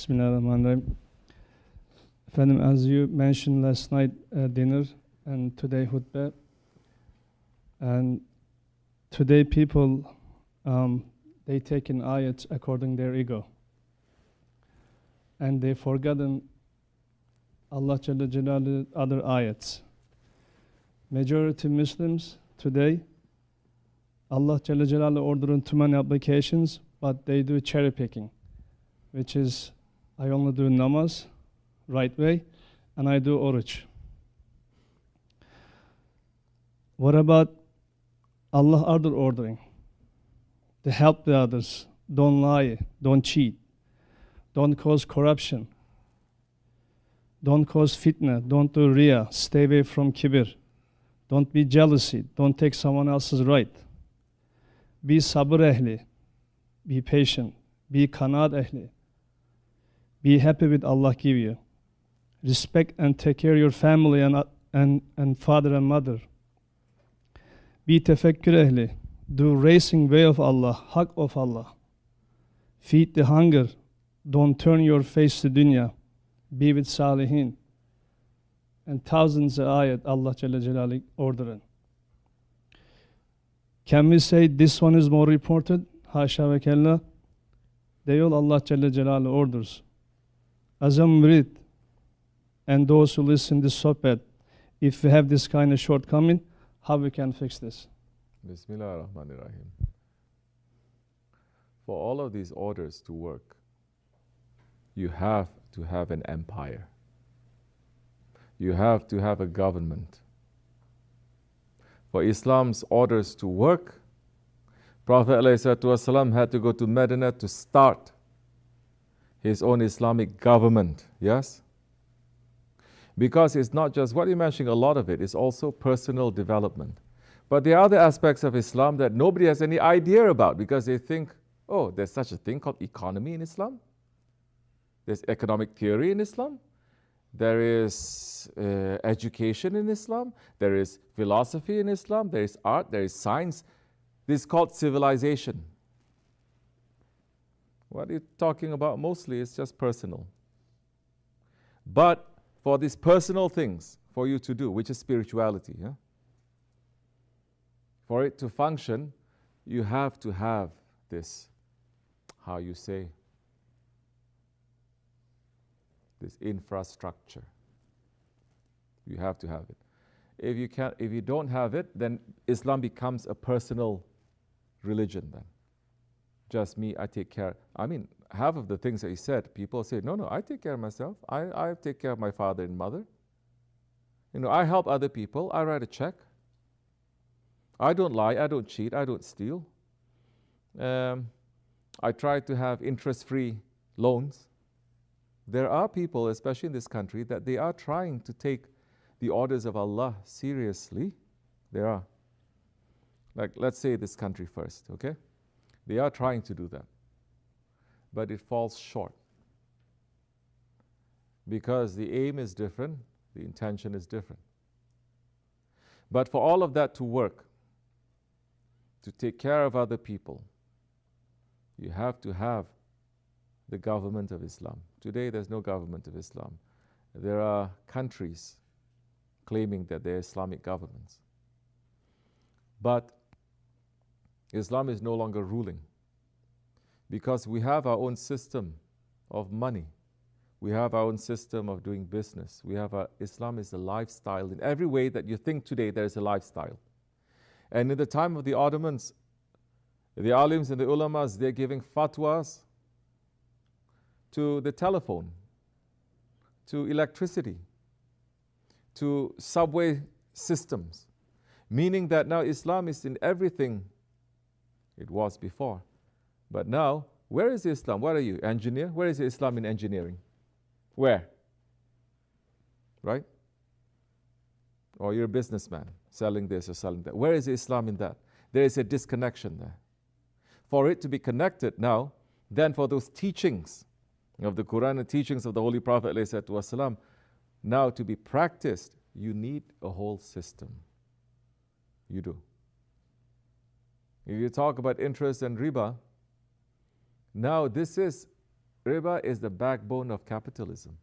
Bismillahirrahmanirrahim. Efendim, as you mentioned last night dinner and today hutbah, and today people, they take in ayats according their ego. And they forgotten Allah Jalla Jalaluhu other ayats. Majority Muslims today, Allah Jalla Jalaluhu ordering too many applications, but they do cherry picking, which is, I only do namaz, right way, and I do oruj. What about Allah other ordering? To help the others, don't lie, don't cheat, don't cause corruption, don't cause fitna, don't do riya, stay away from kibir, don't be jealousy, don't take someone else's right. Be sabr ehli, be patient, be qanaat ehli. Be happy with Allah give you. Respect and take care of your family and father and mother. Be tefekkür ehli. Do racing way of Allah, haq of Allah. Feed the hunger. Don't turn your face to dunya. Be with salihin. And thousands of ayat Allah Jalla Jalaluhu ordering. Can we say this one is more reported? Hasha ve kella. They all Allah Jalla Jalaluhu orders. As a murid and those who listen this sohbet, if we have this kind of shortcoming, how we can fix this? Bismillah ar-Rahman ar-Rahim. For all of these orders to work, you have to have an empire. You have to have a government. For Islam's orders to work, Prophet ﷺ had to go to Medina to start his own Islamic government, yes? Because it's not just, what you're mentioning, a lot of it is also personal development. But there are other aspects of Islam that nobody has any idea about because they think, oh, there's such a thing called economy in Islam. There's economic theory in Islam. There is education in Islam. There is philosophy in Islam. There is art. There is science. This is called civilization. What you're talking about mostly is just personal. But for these personal things for you to do, which is spirituality, yeah? For it to function, you have to have this, how you say, this infrastructure. You have to have it. If you don't have it, then Islam becomes a personal religion then. Just me, I take care. I mean, half of the things that he said, people say, no, I take care of myself. I take care of my father and mother. You know, I help other people. I write a check. I don't lie. I don't cheat. I don't steal. I try to have interest-free loans. There are people, especially in this country, that they are trying to take the orders of Allah seriously. There are. Like, let's say this country first, okay? They are trying to do that. But it falls short. Because the aim is different, the intention is different. But for all of that to work, to take care of other people, you have to have the government of Islam. Today there's no government of Islam. There are countries claiming that they're Islamic governments. But Islam is no longer ruling because we have our own system of money. We have our own system of doing business. Islam is a lifestyle. In every way that you think today, there is a lifestyle. And in the time of the Ottomans, the alims and the ulamas, they're giving fatwas to the telephone, to electricity, to subway systems, meaning that now Islam is in everything it was before. But now, where is Islam? What are you, engineer? Where is Islam in engineering? Where? Right? Or you're a businessman selling this or selling that. Where is Islam in that? There is a disconnection there. For it to be connected now, then for those teachings of the Quran and teachings of the Holy Prophet ﷺ, now to be practiced, you need a whole system. You do. If you talk about interest and riba, now this is Riba is the backbone of capitalism.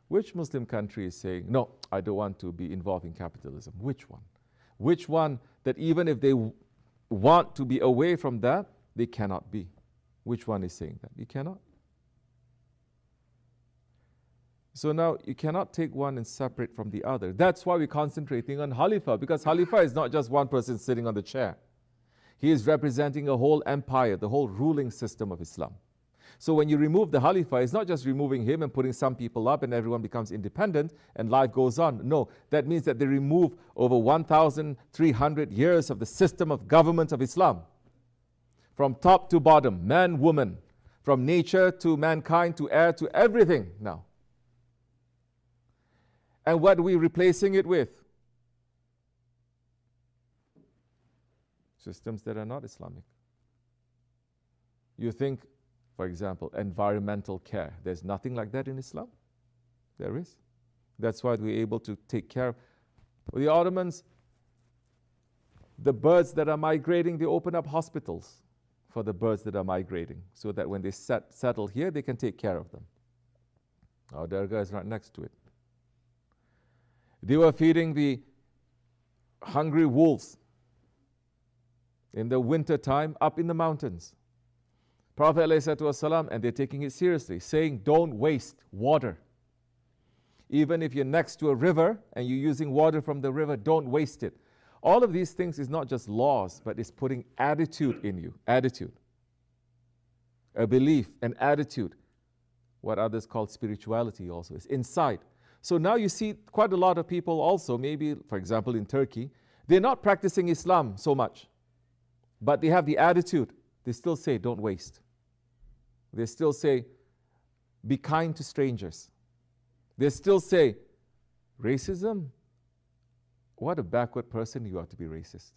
Which Muslim country is saying, no, I don't want to be involved in capitalism? Which one? Which one that even if they want to be away from that, they cannot be? Which one is saying that? You cannot. So now you cannot take one and separate from the other. That's why we're concentrating on Halifa, because Halifa is not just one person sitting on the chair. He is representing a whole empire, the whole ruling system of Islam. So when you remove the Halifa, it's not just removing him and putting some people up and everyone becomes independent and life goes on. No, that means that they remove over 1,300 years of the system of government of Islam. From top to bottom, man, woman, from nature to mankind to air to everything now. And what are we replacing it with? Systems that are not Islamic. You think, for example, environmental care. There's nothing like that in Islam. There is. That's why we're able to take care of. The Ottomans, the birds that are migrating, they open up hospitals for the birds that are migrating so that when they settle here, they can take care of them. Our Dergahı is right next to it. They were feeding the hungry wolves in the winter time up in the mountains. Prophet ﷺ, and they're taking it seriously, saying don't waste water. Even if you're next to a river and you're using water from the river, don't waste it. All of these things is not just laws, but it's putting attitude in you. Attitude. A belief, an attitude. What others call spirituality also is inside. So now you see quite a lot of people also, maybe, for example, in Turkey, they're not practicing Islam so much, but they have the attitude. They still say, don't waste. They still say, be kind to strangers. They still say, racism? What a backward person you are to be racist.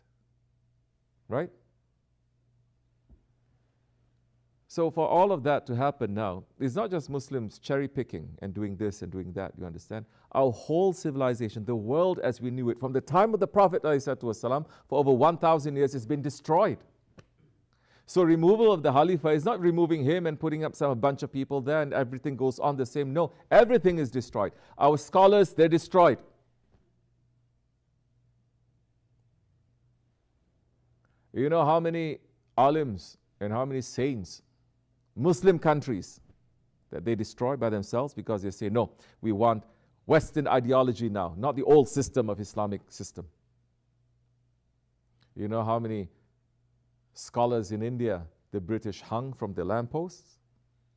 Right? So for all of that to happen now, it's not just Muslims cherry picking and doing this and doing that, you understand? Our whole civilization, the world as we knew it, from the time of the Prophet ﷺ, for over 1,000 years, has been destroyed. So removal of the Halifa is not removing him and putting up a bunch of people there and everything goes on the same. No, everything is destroyed. Our scholars, they're destroyed. You know how many alims and how many saints, Muslim countries, that they destroy by themselves because they say, no, we want Western ideology now, not the old system of Islamic system. You know how many scholars in India the British hung from the lampposts?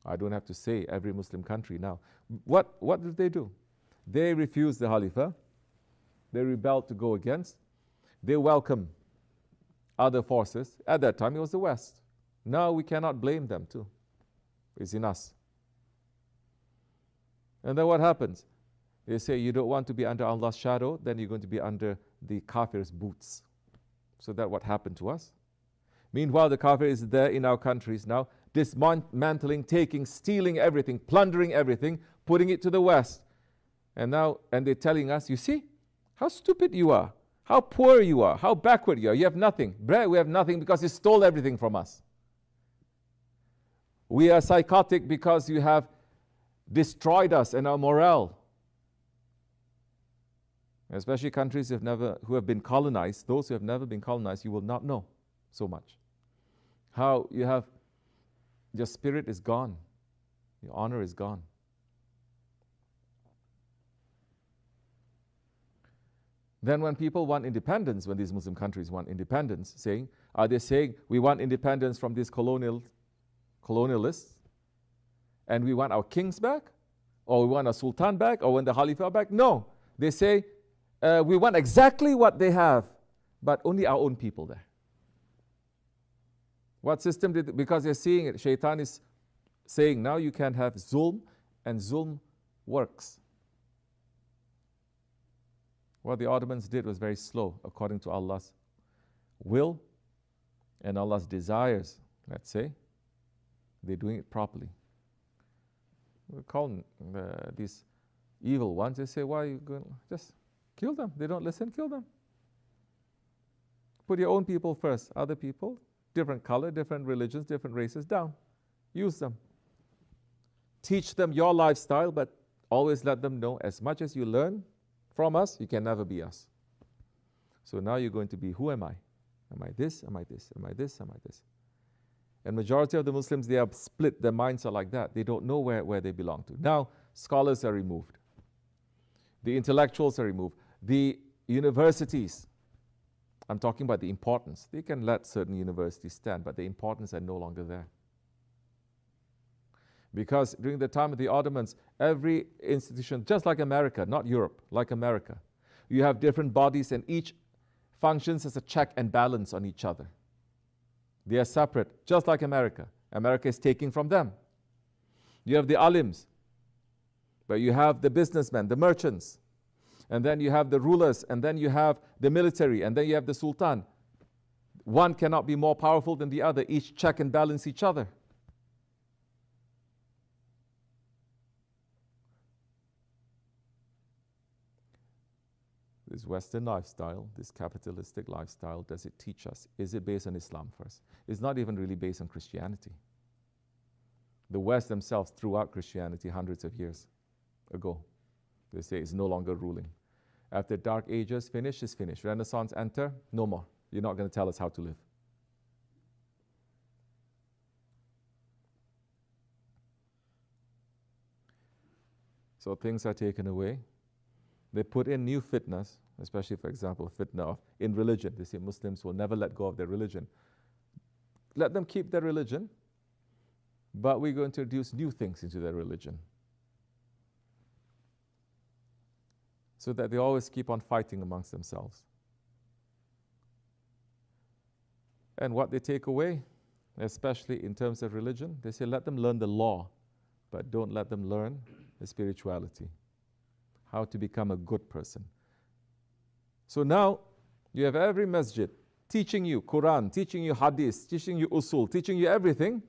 I don't have to say every Muslim country now. What did they do? They refused the Halifa. They rebelled to go against. They welcomed other forces. At that time it was the West. Now we cannot blame them too. It's in us. And then what happens? They say you don't want to be under Allah's shadow, then you're going to be under the kafir's boots. So that's what happened to us. Meanwhile, the kafir is there in our countries now, dismantling, taking, stealing everything, plundering everything, putting it to the West. And they're telling us, you see, how stupid you are, how poor you are, how backward you are. You have nothing. We have nothing because you stole everything from us. We are psychotic because you have destroyed us and our morale. Especially countries who have been colonized. Those who have never been colonized, you will not know so much. How your spirit is gone. Your honor is gone. Then when people want independence, when these Muslim countries want independence, are they saying we want independence from these colonialists and we want our kings back? Or we want our sultan back? Or want the Halifa back? No. They say we want exactly what they have, but only our own people there. What system did, because they're seeing it, Shaitan is saying now you can have zulm, and zulm works. What the Ottomans did was very slow, according to Allah's will and Allah's desires, let's say. They're doing it properly. We call these evil ones, they say, why are you going, just kill them. They don't listen, kill them. Put your own people first, other people, different color, different religions, different races, down. Use them. Teach them your lifestyle, but always let them know as much as you learn from us, you can never be us. So now you're going to be, who am I? Am I this? Am I this? Am I this? Am I this? And majority of the Muslims, they are split. Their minds are like that. They don't know where they belong to. Now, scholars are removed. The intellectuals are removed. The universities, I'm talking about the importance. They can let certain universities stand, but the importance are no longer there. Because during the time of the Ottomans, every institution, just like America, not Europe, like America, you have different bodies and each functions as a check and balance on each other. They are separate, just like America. America is taking from them. You have the alims, but you have the businessmen, the merchants, and then you have the rulers, and then you have the military, and then you have the sultan. One cannot be more powerful than the other. Each check and balance each other. This Western lifestyle, this capitalistic lifestyle, does it teach us? Is it based on Islam first? It's not even really based on Christianity. The West themselves threw out Christianity hundreds of years ago. They say it's no longer ruling. After Dark Ages finish, it's finished. Renaissance enter, no more. You're not going to tell us how to live. So things are taken away. They put in new fitnas, especially, for example, fitna in religion. They say Muslims will never let go of their religion. Let them keep their religion, but we're going to introduce new things into their religion, so that they always keep on fighting amongst themselves. And what they take away, especially in terms of religion, they say let them learn the law, but don't let them learn the spirituality, how to become a good person. So now you have every masjid teaching you Quran, teaching you hadith, teaching you usul, teaching you everything,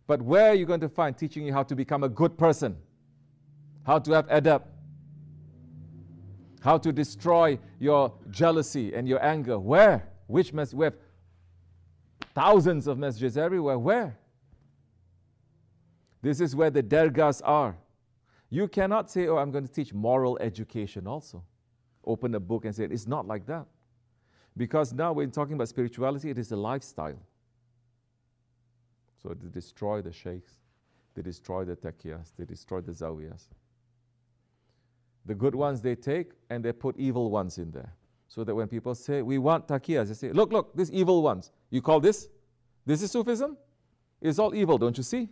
but where are you going to find teaching you how to become a good person, how to have adab, how to destroy your jealousy and your anger? Where? Which masjid? We have thousands of masjids everywhere. Where? This is where the dergahs are. You cannot say, oh, I'm going to teach moral education also. Open a book and say, it's not like that. Because now when talking about spirituality, it is a lifestyle. So they destroy the shaykhs, they destroy the taqiyas, they destroy the zawiyas. The good ones they take and they put evil ones in there. So that when people say, we want taqiyas, they say, look, look, these evil ones. You call this? This is Sufism? It's all evil, don't you see?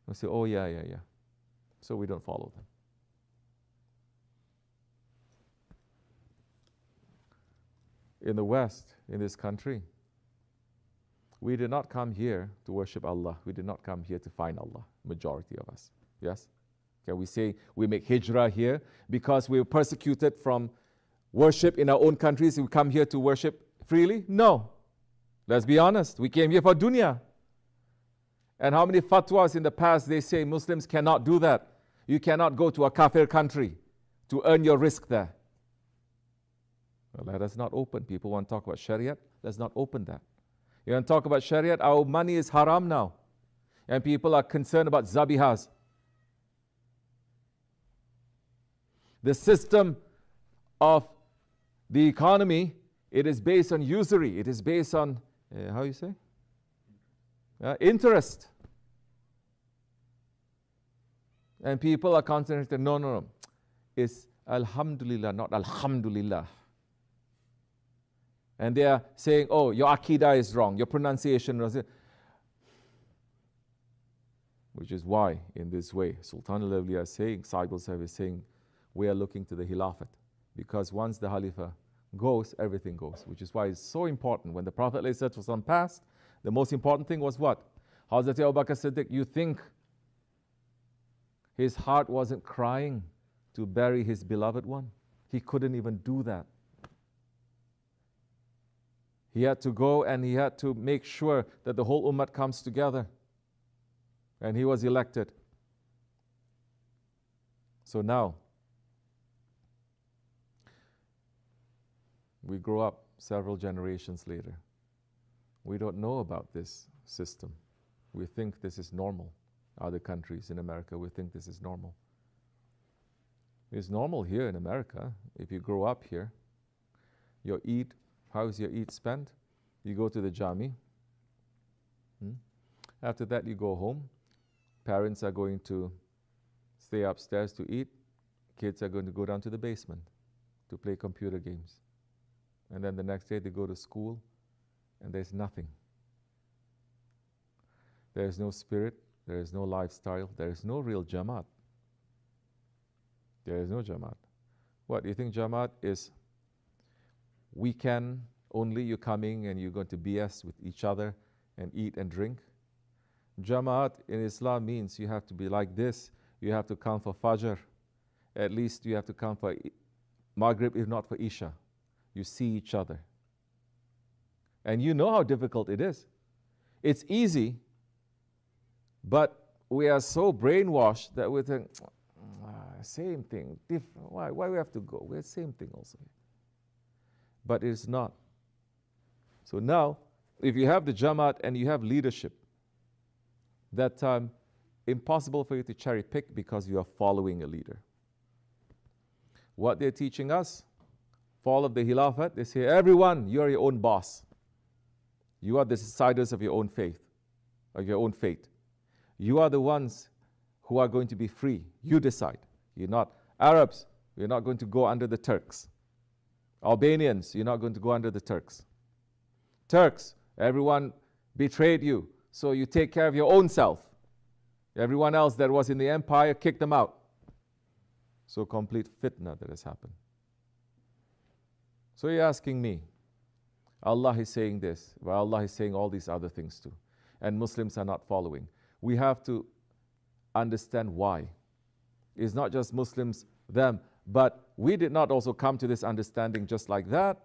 We say, oh yeah. So we don't follow them. In the West, in this country, we did not come here to worship Allah. We did not come here to find Allah, majority of us. Yes? Can we say we make hijrah here because we were persecuted from worship in our own countries? We come here to worship freely? No. Let's be honest. We came here for dunya. And how many fatwas in the past they say Muslims cannot do that? You cannot go to a kafir country to earn your rizq there. Well, let us not open. People want to talk about Shariat. Let's not open that. You want to talk about Shariat? Our money is haram now. And people are concerned about zabihas. The system of the economy, it is based on usury. It is based on, how you say? Interest. And people are concentrated, no. It's alhamdulillah, not alhamdulillah. And they are saying, oh, your akidah is wrong, your pronunciation is wrong. Which is why, in this way, Sultan al-Awliya is saying, SahibulSaif is saying, we are looking to the Khilafat. Because once the Halifa goes, everything goes. Which is why it's so important. When the Prophet ﷺ passed, the most important thing was what? Hazrat Abu Bakr Siddiq, you think his heart wasn't crying to bury his beloved one? He couldn't even do that. He had to go and he had to make sure that the whole ummah comes together. And he was elected. So now, we grow up several generations later. We don't know about this system. We think this is normal. other countries in America, we think this is normal. It's normal here in America. If you grow up here, your Eid, how is your Eid spent? You go to the Jami. After that, you go home. Parents are going to stay upstairs to eat. Kids are going to go down to the basement to play computer games. And then the next day they go to school and there's nothing. There is no spirit, there is no lifestyle, there is no real Jamaat. There is no Jamaat. What, do you think Jamaat is weekend only, you're coming and you're going to BS with each other and eat and drink? Jamaat in Islam means you have to be like this. You have to come for Fajr. At least you have to come for Maghrib, if not for Isha. You see each other. And you know how difficult it is. It's easy, but we are so brainwashed that we think, same thing, different. Why we have to go? We're the same thing also. But it's not. So now, if you have the Jamaat and you have leadership, that time, impossible for you to cherry pick because you are following a leader. What they're teaching us, fall of the Khilafat, they say, everyone, you are your own boss. You are the deciders of your own faith, of your own fate. You are the ones who are going to be free. You decide. You're not Arabs, you're not going to go under the Turks. Albanians, you're not going to go under the Turks. Turks, everyone betrayed you, so you take care of your own self. Everyone else that was in the empire, kick them out. So complete fitna that has happened. So you're asking me, Allah is saying this, well, Allah is saying all these other things too, and Muslims are not following. We have to understand why. It's not just Muslims, them, but we did not also come to this understanding just like that.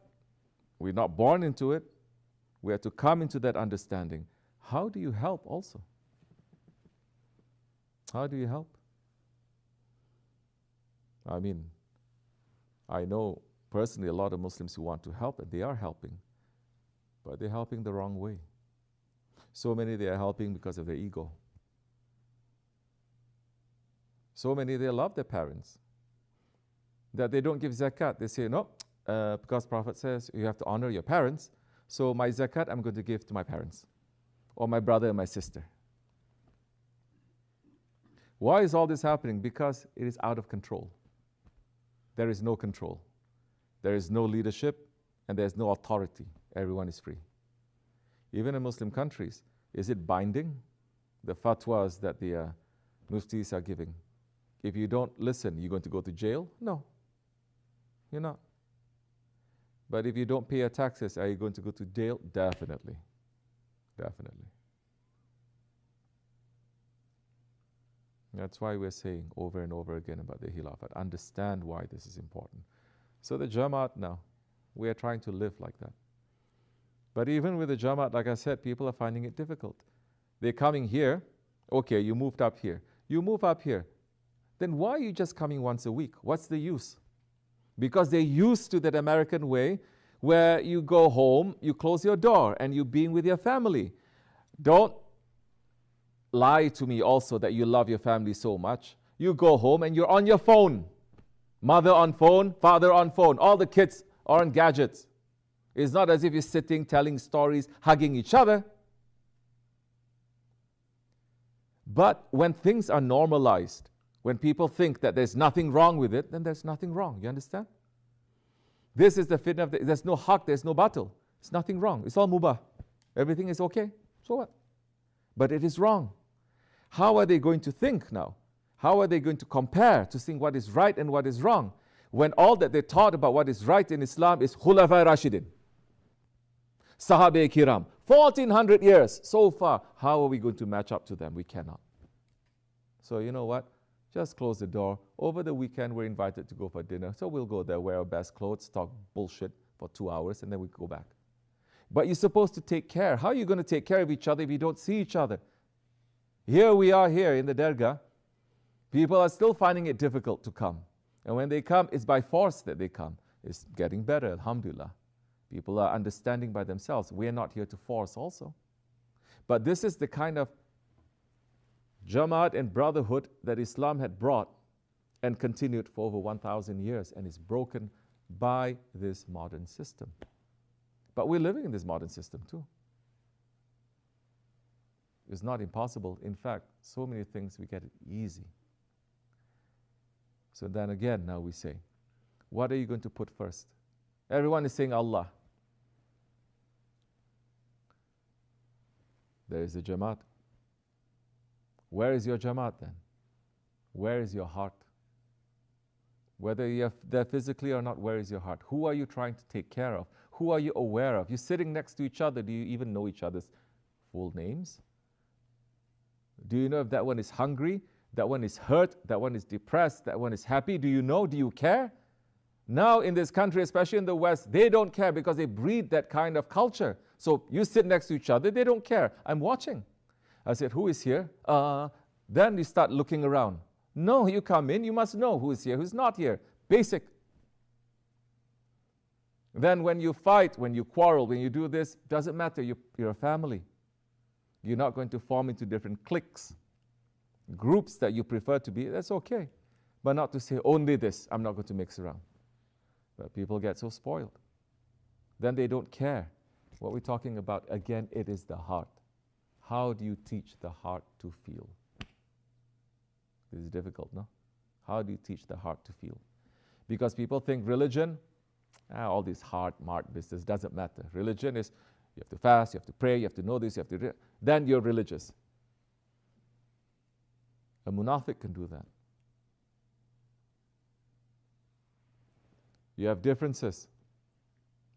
We're not born into it. We have to come into that understanding. How do you help also? How do you help? I mean, I know personally a lot of Muslims who want to help, and they are helping, but they're helping the wrong way. So many they are helping because of their ego. So many they love their parents, that they don't give zakat. They say, no, because Prophet says you have to honor your parents, so my zakat I'm going to give to my parents, or my brother and my sister. Why is all this happening? Because it is out of control. There is no control. There is no leadership, and there is no authority. Everyone is free. Even in Muslim countries, is it binding? The fatwas that the muftis are giving. If you don't listen, you're going to go to jail? No, you're not. But if you don't pay your taxes, are you going to go to jail? Definitely. Definitely. That's why we're saying over and over again about the Khilafat. Understand why this is important. So the Jamaat now, we are trying to live like that. But even with the Jamaat, like I said, people are finding it difficult. They're coming here. Okay, you moved up here. You move up here. Then why are you just coming once a week? What's the use? Because they're used to that American way where you go home, you close your door, and you're being with your family. Don't lie to me also that you love your family so much. You go home and you're on your phone. Mother on phone, father on phone. All the kids are on gadgets. It's not as if you're sitting, telling stories, hugging each other. But when things are normalized, when people think that there's nothing wrong with it, then there's nothing wrong. You understand? This is the fitna of there's no haq, there's no battle. It's nothing wrong. It's all mubah. Everything is okay. So what? But it is wrong. How are they going to think now? How are they going to compare to see what is right and what is wrong when all that they taught about what is right in Islam is Khulafa Rashidin, Sahabe Kiram, 1400 years so far. How are we going to match up to them? We cannot. So you know what? Just close the door. Over the weekend, we're invited to go for dinner. So we'll go there, wear our best clothes, talk bullshit for 2 hours, and then we go back. But you're supposed to take care. How are you going to take care of each other if you don't see each other? Here we are here in the Dergah. People are still finding it difficult to come. And when they come, it's by force that they come. It's getting better, alhamdulillah. People are understanding by themselves. We are not here to force also. But this is the kind of Jamaat and brotherhood that Islam had brought and continued for over 1,000 years and is broken by this modern system. But we're living in this modern system too. It's not impossible. In fact, so many things we get it easy. So then again, now we say, what are you going to put first? Everyone is saying Allah. There is the Jamaat. Where is your Jamaat then? Where is your heart? Whether you're there physically or not, where is your heart? Who are you trying to take care of? Who are you aware of? You're sitting next to each other. Do you even know each other's full names? Do you know if that one is hungry, that one is hurt, that one is depressed, that one is happy? Do you know? Do you care? Now in this country, especially in the West, they don't care because they breed that kind of culture. So you sit next to each other, they don't care. I'm watching. I said, who is here? Then you start looking around. No, you come in, you must know who is here, who's not here. Basic. Then when you fight, when you quarrel, when you do this, doesn't matter, you're a family. You're not going to form into different cliques, groups that you prefer to be, that's okay. But not to say only this, I'm not going to mix around. But people get so spoiled. Then they don't care. What we're talking about, again, it is the heart. How do you teach the heart to feel? This is difficult, no? How do you teach the heart to feel? Because people think religion, all this hard, mart business doesn't matter. Religion is, you have to fast, you have to pray, you have to know this, you have to... Then you're religious. A munafiq can do that. You have differences,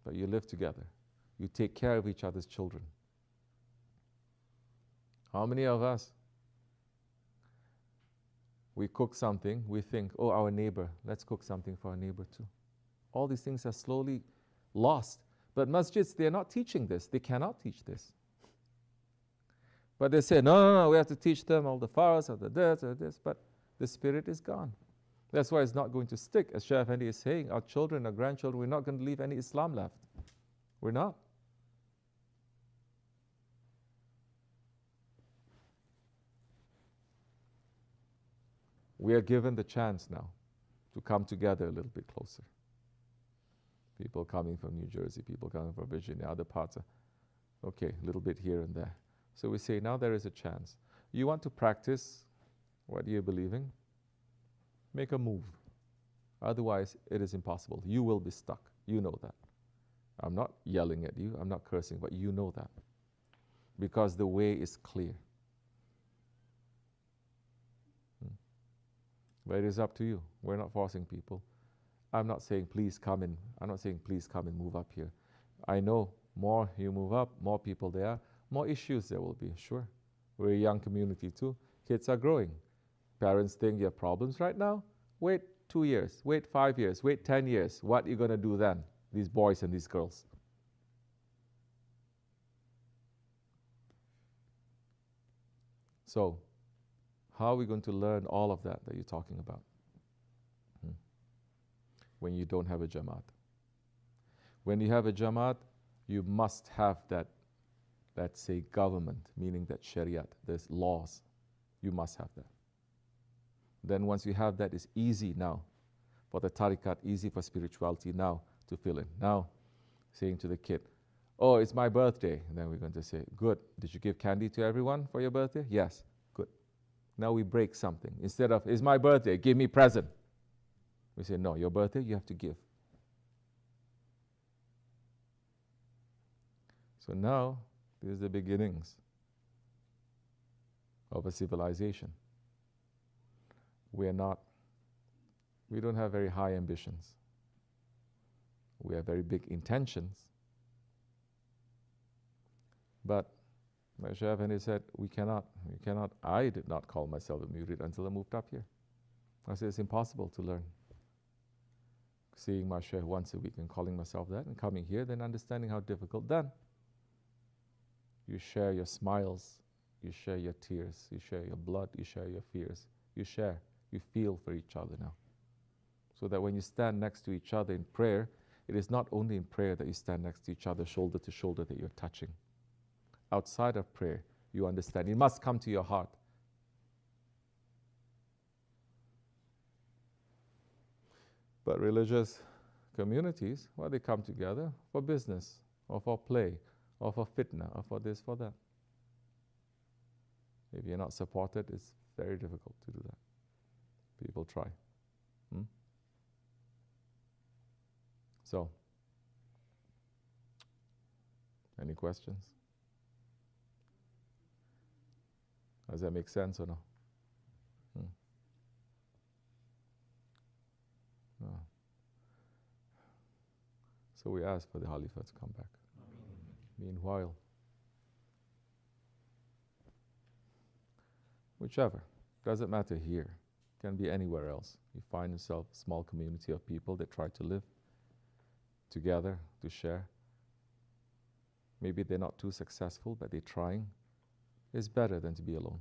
but you live together. You take care of each other's children. How many of us, we cook something, we think, oh, our neighbor, let's cook something for our neighbor too. All these things are slowly lost. But masjids, they're not teaching this. They cannot teach this. But they say, no, we have to teach them all the farz, or the this, or this. But the spirit is gone. That's why it's not going to stick. As Shaykh Efendi is saying, our children, our grandchildren, we're not going to leave any Islam left. We're not. We are given the chance now to come together a little bit closer. People coming from New Jersey, people coming from Virginia, other parts. Okay, a little bit here and there. So we say, now there is a chance. You want to practice what you're believing? Make a move. Otherwise, it is impossible. You will be stuck. You know that. I'm not yelling at you. I'm not cursing, but you know that. Because the way is clear. But it is up to you. We're not forcing people. I'm not saying please come and move up here. I know more you move up, more people there are, more issues there will be, sure. We're a young community too. Kids are growing. Parents think you have problems right now. Wait 2 years, wait 5 years, wait 10 years. What are you going to do then, these boys and these girls? So, how are we going to learn all of that you're talking about? When you don't have a Jamaat. When you have a Jamaat, you must have that, let's say, government, meaning that Shariat, there's laws. You must have that. Then once you have that, it's easy now for the tariqat, easy for spirituality now to fill in. Now, saying to the kid, oh, it's my birthday. And then we're going to say, good. Did you give candy to everyone for your birthday? Yes. Good. Now we break something. Instead of, it's my birthday, give me present. We say, no, your birthday, you have to give. So now, this is the beginnings of a civilization. We don't have very high ambitions. We have very big intentions. But, like Shaykh Efendi said, we cannot, I did not call myself a murid until I moved up here. I said, it's impossible to learn. Seeing my Shaykh once a week and calling myself that and coming here, then understanding how difficult then. You share your smiles, you share your tears, you share your blood, you share your fears. You feel for each other now. So that when you stand next to each other in prayer, it is not only in prayer that you stand next to each other, shoulder to shoulder, that you're touching. Outside of prayer, you understand. It must come to your heart. But religious communities, well, they come together for business, or for play, or for fitna, or for this, for that. If you're not supported, it's very difficult to do that. People try. So, any questions? Does that make sense or no? No. So we ask for the Halifa to come back. Meanwhile, whichever, doesn't matter here, can be anywhere else. You find yourself a small community of people that try to live together, to share. Maybe they're not too successful, but they're trying. It's better than to be alone.